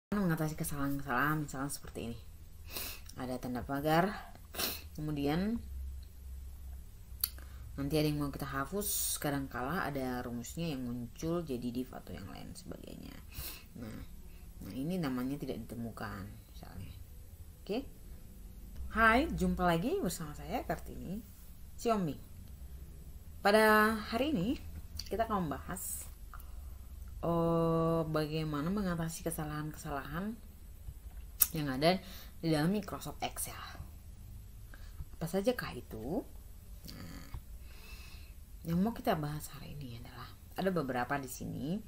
Mengatasi kesalahan-kesalahan misalnya seperti ini. Ada tanda pagar, kemudian nanti ada yang mau kita hapus, kadangkala ada rumusnya yang muncul jadi div atau yang lain sebagainya. Nah ini namanya tidak ditemukan misalnya. Oke. Hai, jumpa lagi bersama saya Kartini Xiaomi. Pada hari ini kita akan membahas bagaimana mengatasi kesalahan-kesalahan yang ada di dalam Microsoft Excel. Apa saja kah itu? Nah, yang mau kita bahas hari ini adalah ada beberapa di sini.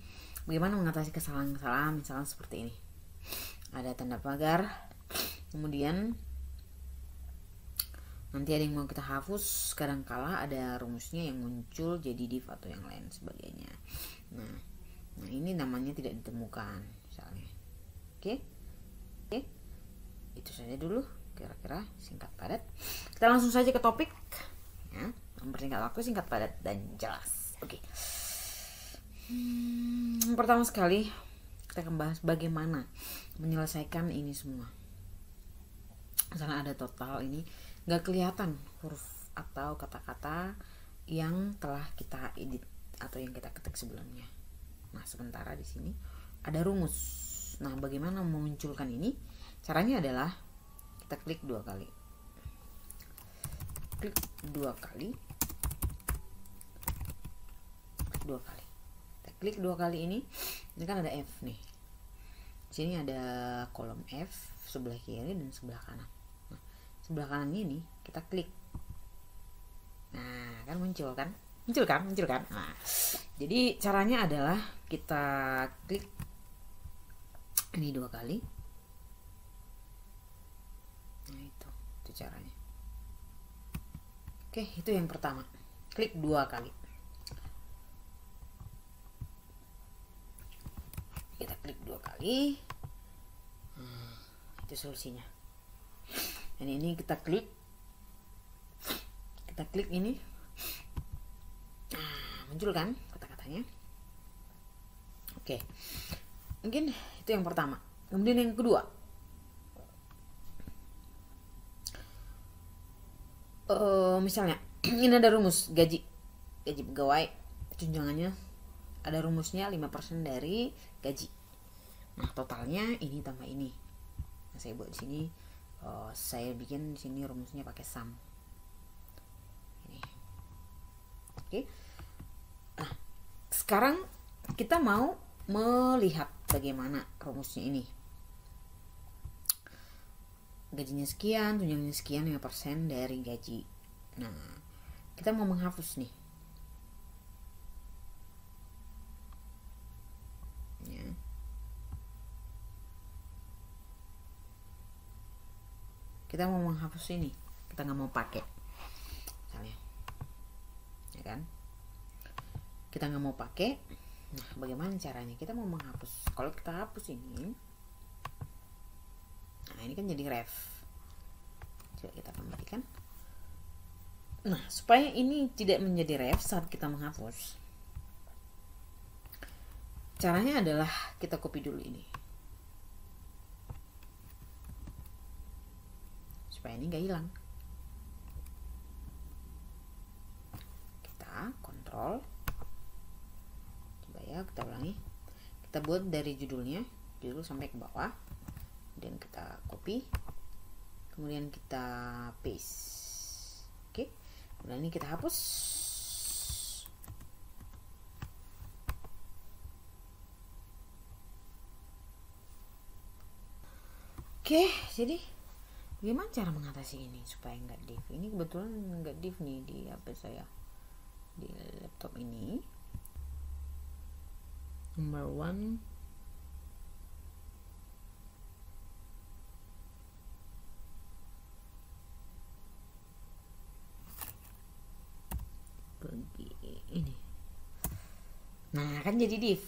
Bagaimana mengatasi kesalahan-kesalahan misalnya seperti ini. Ada tanda pagar, kemudian nanti ada yang mau kita hapus, kadangkala ada rumusnya yang muncul jadi div atau yang lain sebagainya. Nah ini namanya tidak ditemukan misalnya. Oke. Itu saja dulu kira-kira, singkat padat. Kita langsung saja ke topik ya, mempersingkat waktu, singkat padat dan jelas. Oke. Pertama sekali kita akan bahas bagaimana menyelesaikan ini semua. Misalnya ada total ini nggak kelihatan huruf atau kata-kata yang telah kita edit atau yang kita ketik sebelumnya. Nah sementara di sini ada rumus. Nah bagaimana memunculkan ini? Caranya adalah kita klik dua kali. Kita klik dua kali ini kan ada F nih. Di sini ada kolom F sebelah kiri dan sebelah kanan. Nah, sebelah kanan ini kita klik. Nah, kan muncul kan? Muncul kan? Nah, jadi caranya adalah kita klik ini dua kali. Nah, itu caranya. Oke, itu yang pertama. Klik dua kali. Kita klik dua kali. Itu solusinya. Dan ini kita klik ini. Muncul kan kata-katanya. Oke. Mungkin itu yang pertama. Kemudian yang kedua, misalnya ini ada rumus gaji pegawai, tunjangannya ada rumusnya 5% dari gaji. Nah totalnya ini tambah ini. Nah, saya buat di sini, saya bikin di sini rumusnya pakai sum. Ini. Oke. Nah sekarang kita mau melihat bagaimana rumusnya ini. Gajinya sekian, tunjangannya sekian, 5% dari gaji. Nah, kita mau menghapus nih. Ya. Kita mau menghapus ini. Kita nggak mau pakai. Misalnya. Ya kan? Kita nggak mau pakai. Nah, bagaimana caranya? Kita mau menghapus. Kalau kita hapus ini, nah ini kan jadi ref. Coba kita kembalikan. Nah supaya ini tidak menjadi ref saat kita menghapus, caranya adalah kita copy dulu ini supaya ini nggak hilang. Kita kontrol, coba ya kita ulangi. Kita buat dari judul sampai ke bawah. Dan kita copy, kemudian kita paste. Oke, kemudian ini kita hapus. Oke, jadi bagaimana cara mengatasi ini supaya nggak div? Ini kebetulan nggak div nih di HP saya, di laptop ini. Number one, ini. Nah kan jadi div.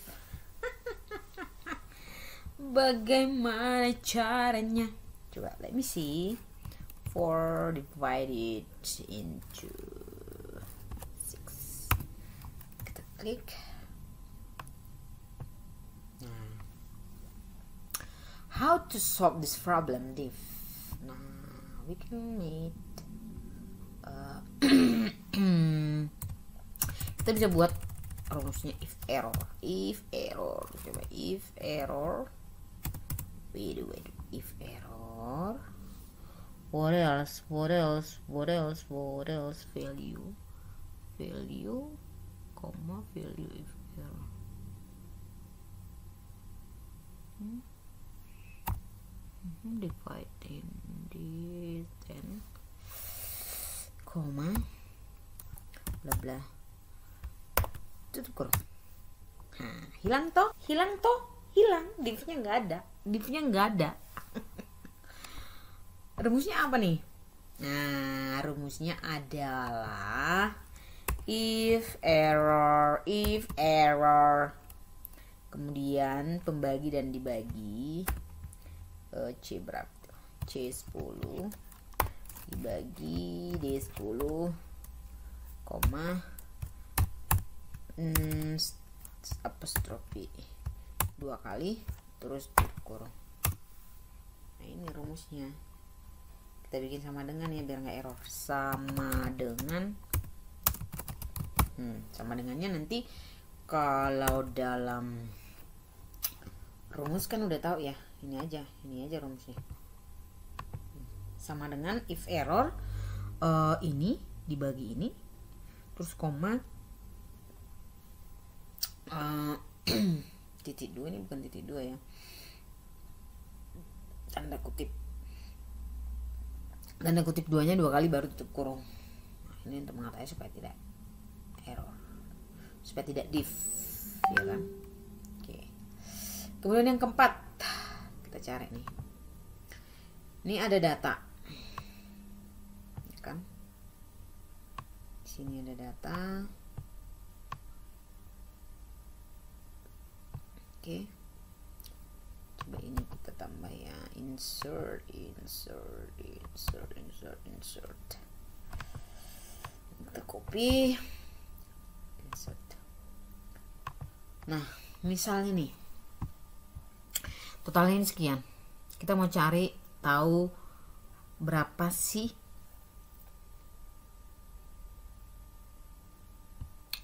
Bagaimana caranya? Coba let me see. 4 divided into 6. Kita klik. Nah, how to solve this problem, Div? Nah, we can make kita bisa buat rumusnya if error. Coba if error. Wait, if error. What else? Value, comma, value if error. Dividing this and comma bla bla tutup kurung. Hilang divnya nggak ada. Rumusnya apa nih? Nah, rumusnya adalah if error kemudian pembagi dan dibagi, C berapa tuh? C 10 dibagi D10 koma apostrofi 2 kali terus tutup kurung. Nah, ini rumusnya. Kita bikin sama dengan ya biar nggak error. Sama dengannya nanti kalau dalam rumus kan udah tahu ya. Ini aja rumusnya. Sama dengan if error ini dibagi ini terus koma titik 2, ini bukan titik 2 ya, tanda kutip 2-nya 2 kali baru tutup kurung. Nah, ini untuk mengatasi supaya tidak error, supaya tidak div, ya kan. Oke. Kemudian yang keempat kita cari nih. Ini ada data, ya kan? Di sini ada data. Oke. Coba ini kita tambah ya, insert. Kita copy, insert. Nah, misalnya nih, totalnya ini sekian. Kita mau cari tahu berapa sih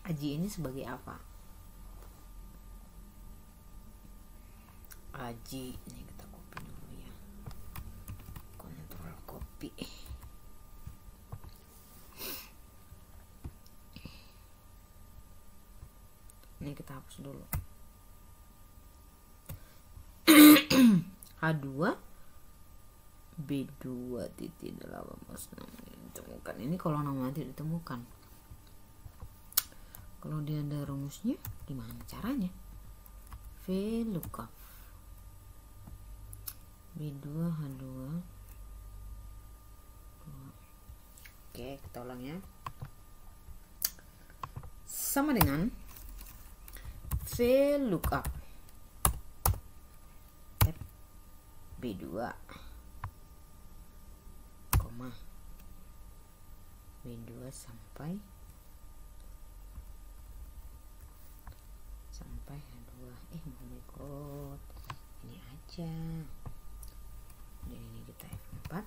Aji ini sebagai apa. Aji ini kita copy dulu ya, Ctrl copy. Ini kita hapus dulu. H2 B2 titik 18 ditemukan. Ini kalau nama nanti ditemukan. Kalau dia ada rumusnya gimana caranya? VLOOKUP B2 H2. Oke, kita ulang ya. Sama dengan VLOOKUP B2 koma B2 sampai H2. Oh my god, ini aja. Dan ini kita F4.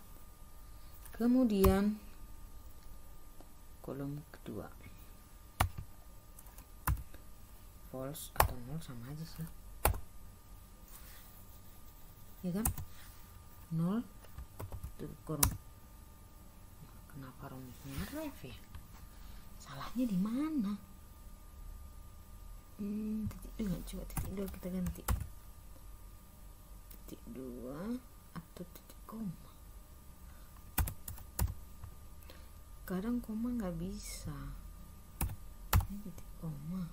Kemudian kolom kedua false atau nol sama aja sih, ya kan? 0 tutup kurung. Kenapa rumusnya ref ya? Salahnya di mana? Titik 2, coba titik 2 kita ganti titik 2 atau titik koma. Kadang koma nggak bisa. Ini titik koma.